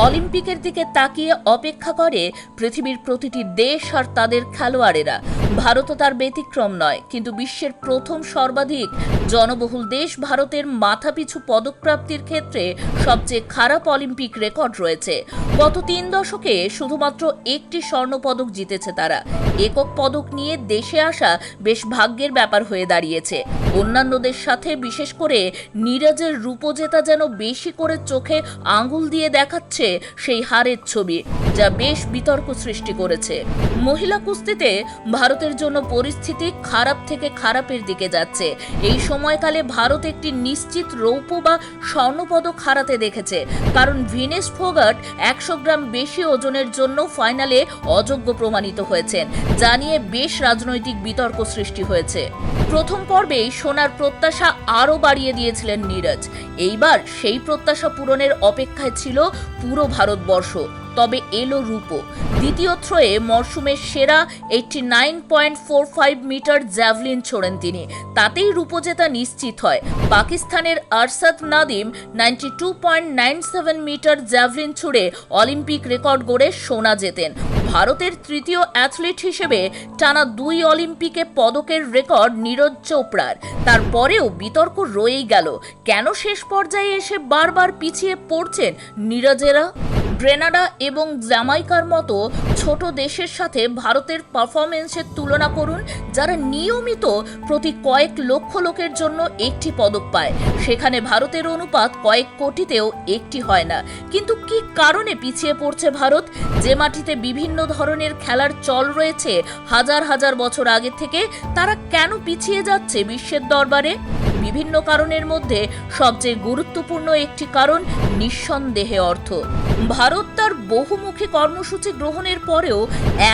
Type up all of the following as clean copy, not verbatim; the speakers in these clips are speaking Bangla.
অলিম্পিকের দিকে তাকিয়ে অপেক্ষা করে পৃথিবীর প্রতিটি দেশ আর তাদের খেলোয়াড়েরা। ভারতও তার ব্যতিক্রম নয়, কিন্তু বিশ্বের প্রথম সর্বাধিক জনবহুল দেশ ভারতের মাথাপিছু পদকপ্রাপ্তির ক্ষেত্রে সবচেয়ে খারাপ অলিম্পিক রেকর্ড রয়েছে। গত 3 দশকে শুধুমাত্র একটি স্বর্ণপদক জিতেছে তারা। একক পদক নিয়ে দেশে আসা বেশ ভাগ্যের ব্যাপার হয়ে দাঁড়িয়েছে। অন্যান্যদের সাথে বিশেষ করে নীরজের রূপো জেতা যেন বেশি করে চোখে আঙুল দিয়ে দেখাচ্ছে সেই হারের ছবি, যা বেশ বিতর্ক সৃষ্টি করেছে। মহিলা কুস্তিতে ভারতের জন্য পরিস্থিতি খারাপ থেকে খারাপের দিকে যাচ্ছে। এই সময়কালে ভারত একটি নিশ্চিত রৌপ্য বা স্বর্ণপদক হারাতে দেখেছে, কারণ ভিনেস ফোগাট 100 গ্রাম বেশি ওজনের জন্য ফাইনালে অযোগ্য প্রমাণিত হয়েছেন, যা নিয়ে বেশ রাজনৈতিক বিতর্ক সৃষ্টি হয়েছে। প্রথম পর্বেই সোনার প্রত্যাশা আরও বাড়িয়ে দিয়েছিলেন নীরজ। এইবার সেই প্রত্যাশা পূরণের অপেক্ষায় ছিল পুরো ভারতবর্ষ, তবে এলো রূপো। দ্বিতীয় থ্রোয়ে মরশুমের সেরা 89.45 মিটার জ্যাভলিন ছোড়েন তিনি, তাতেই রূপো জেতা নিশ্চিত হয়। পাকিস্তানের আরশাদ নাদিম 92.97 মিটার জ্যাভলিন ছুড়ে অলিম্পিক রেকর্ড গড়ে সোনা জেতেন। ভারতের তৃতীয় অ্যাথলিট হিসেবে টানা 2 অলিম্পিকে পদকের রেকর্ড নীরজ চোপড়ার। তারপরেও বিতর্ক রয়েই গেল, কেন শেষ পর্যায়ে এসে বারবার পিছিয়ে পড়ছেন নীরজেরা। গ্রেনাডা এবং জামাইকার মতো ছোট দেশের সাথে ভারতের পারফরমেন্সের তুলনা করুন, যারা নিয়মিত প্রতি কয়েক লক্ষ লোকের জন্য একটি পদক পায়। সেখানে ভারতের অনুপাত কয়েক কোটিতেও একটি হয় না। কিন্তু কি কারণে পিছিয়ে পড়ছে ভারত? যে মাটিতে বিভিন্ন ধরনের খেলার চল রয়েছে হাজার হাজার বছর আগে থেকে, তারা কেন পিছিয়ে যাচ্ছে বিশ্বের দরবারে? বিভিন্ন কারণের মধ্যে সবচেয়ে গুরুত্বপূর্ণ একটি কারণ নিঃসন্দেহে অর্থ। ভারত তার বহুমুখী কর্মসূচি গ্রহণের পরেও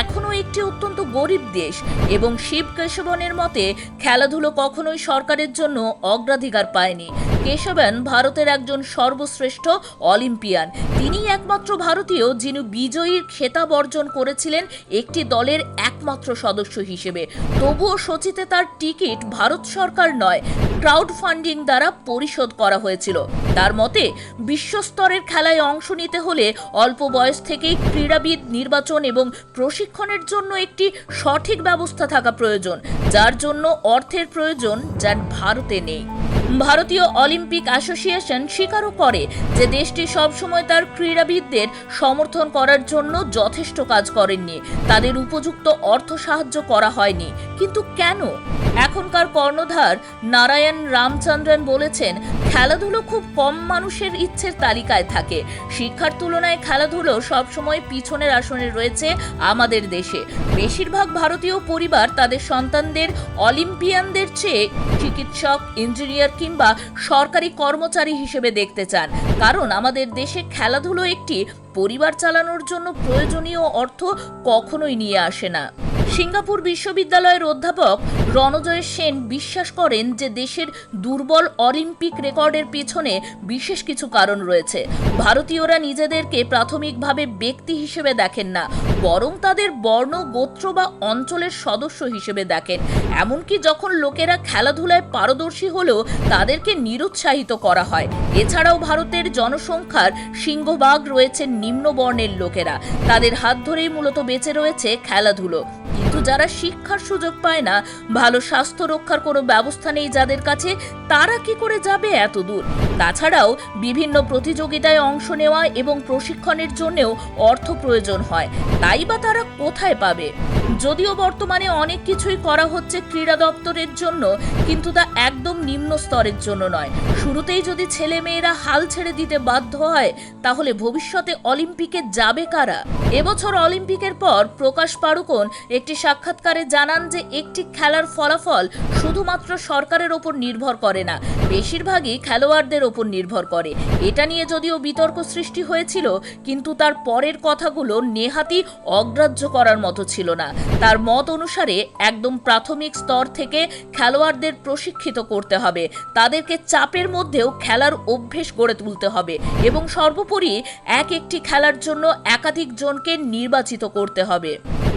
এখনও একটি অত্যন্ত গরিব দেশ, এবং শিব কেশবনের মতে খেলাধুলো কখনোই সরকারের জন্য অগ্রাধিকার পায়নি। কেশবন ভারতের একজন সর্বশ্রেষ্ঠ অলিম্পিয়ান। তিনি একমাত্র ভারতীয় যিনি বিজয়ীর খেতাব অর্জন করেছিলেন একটি দলের একমাত্র সদস্য হিসেবে। তবুও সোচিতে তার টিকিট ভারত সরকার নয়, ক্রাউড ফান্ডিং দ্বারা পরিশোধ করা হয়েছিল। তার মতে বিশ্বস্তরের খেলায় অংশ নিতে হলে অল্প বয়স থেকেই ক্রীড়াবিদ নির্বাচন এবং প্রশিক্ষণের জন্য একটি সঠিক ব্যবস্থা থাকা প্রয়োজন, যার জন্য অর্থের প্রয়োজন, যা ভারতে নেই। ভারতীয় অলিম্পিক অ্যাসোসিয়েশন স্বীকারও করে যে দেশটি সবসময় তার ক্রীড়াবিদদের সমর্থন করার জন্য যথেষ্ট কাজ করেননি, তাদের উপযুক্ত অর্থ সাহায্য করা হয়নি। কিন্তু কেন? এখনকার কর্ণধার নারায়ণ রামচন্দ্রন বলেছেন, খেলাধুলো খুব কম মানুষের ইচ্ছের তালিকায় থাকে। শিক্ষার তুলনায় খেলাধুলো সবসময় পিছনের আসনে রয়েছে আমাদের দেশে। বেশিরভাগ ভারতীয় পরিবার তাদের সন্তানদের অলিম্পিয়ানদের চেয়ে চিকিৎসক, ইঞ্জিনিয়ার কিংবা সরকারি কর্মচারী হিসেবে দেখতে চান, কারণ আমাদের দেশে খেলাধুলো একটি পরিবার চালানোর জন্য প্রয়োজনীয় অর্থ কখনোই নিয়ে আসে না। সিঙ্গাপুর বিশ্ববিদ্যালয়ের অধ্যাপক রণজয় সেন বিশ্বাস করেন যে দেশের দুর্বল অলিম্পিক রেকর্ডের পেছনে বিশেষ কিছু কারণ রয়েছে। ভারতীয়রা নিজেদেরকে প্রাথমিকভাবে ব্যক্তি হিসেবে দেখেন না, বরং তাদের বর্ণ, গোত্র বা অঞ্চলের সদস্য হিসেবে দেখেন। এমনকি যখন লোকেরা খেলাধুলায় পারদর্শী হলেও তাদেরকে নিরুৎসাহিত করা হয়। এছাড়াও ভারতের জনসংখ্যার সিংহভাগ রয়েছে নিম্ন বর্ণের লোকেরা, তাদের হাত ধরেই মূলত বেঁচে রয়েছে খেলাধুলো। কিন্তু যারা শিক্ষার সুযোগ পায় না, ভালো স্বাস্থ্য রক্ষার কোনো ব্যবস্থা নেই যাদের কাছে, তারা কি করে যাবে এত দূর? তাছাড়াও বিভিন্ন প্রতিযোগিতায় অংশ নেওয়া এবং প্রশিক্ষণের জন্যও অর্থ প্রয়োজন হয়, তাই বা তারা কোথায় পাবে? যদিও বর্তমানে অনেক কিছুই করা হচ্ছে ক্রীড়া দপ্তরের জন্য, কিন্তু তা একদম নিম্ন স্তরের জন্য নয়। শুরুতেই যদি ছেলে মেয়েরা হাল ছেড়ে দিতে বাধ্য হয়, তাহলে ভবিষ্যতে অলিম্পিকে যাবে কারা? এবছর অলিম্পিকের পর প্রকাশ পাড়ুকোন একটি সাক্ষাৎকারে জানান যে একটি খেলার ফলাফল শুধুমাত্র সরকারের ওপর নির্ভর করে না, বেশিরভাগই খেলোয়াড়দের ওপর নির্ভর করে। এটা নিয়ে যদিও বিতর্ক সৃষ্টি হয়েছিল, কিন্তু তার পরের কথাগুলো নেহাতি অগ্রাহ্য করার মতো ছিল না। তার মত অনুসারে একদম প্রাথমিক স্তর থেকে খেলোয়াড়দের প্রশিক্ষিত করতে হবে, তাদেরকে চাপের মধ্যেও খেলার অভ্যেস গড়ে তুলতে হবে, এবং সর্বোপরি একটি খেলার জন্য একাধিক জনকে নির্বাচিত করতে হবে।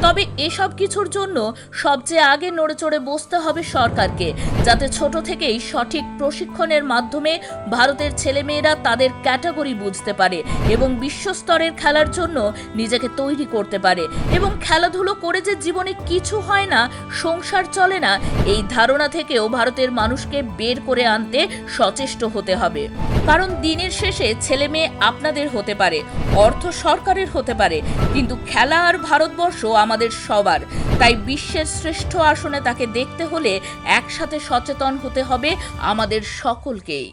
তবে এসব কিছুর জন্য সবচেয়ে আগে নড়েচড়ে বসতে হবে সরকারকে, যাতে ছোট থেকেই সঠিক প্রশিক্ষণের মাধ্যমে ভারতের ছেলেমেয়েরা তাদের ক্যাটাগরি বুঝতে পারে এবং বিশ্বস্তরের খেলার জন্য নিজেকে তৈরি করতে পারে। এবং খেলাধুলো করে যে জীবনে কিছু হয় না, সংসার চলে না, এই ধারণা থেকেও ভারতের মানুষকে বের করে আনতে সচেষ্ট হতে হবে। কারণ দিনের শেষে ছেলে মেয়ে আপনাদের হতে পারে, অর্থ সরকারের হতে পারে, কিন্তু খেলা আর ভারতবর্ষ আমাদের সবার। তাই বিশ্বের শ্রেষ্ঠ আসনে তাকে দেখতে হলে একসাথে সচেতন হতে হবে আমাদের সকলকেই।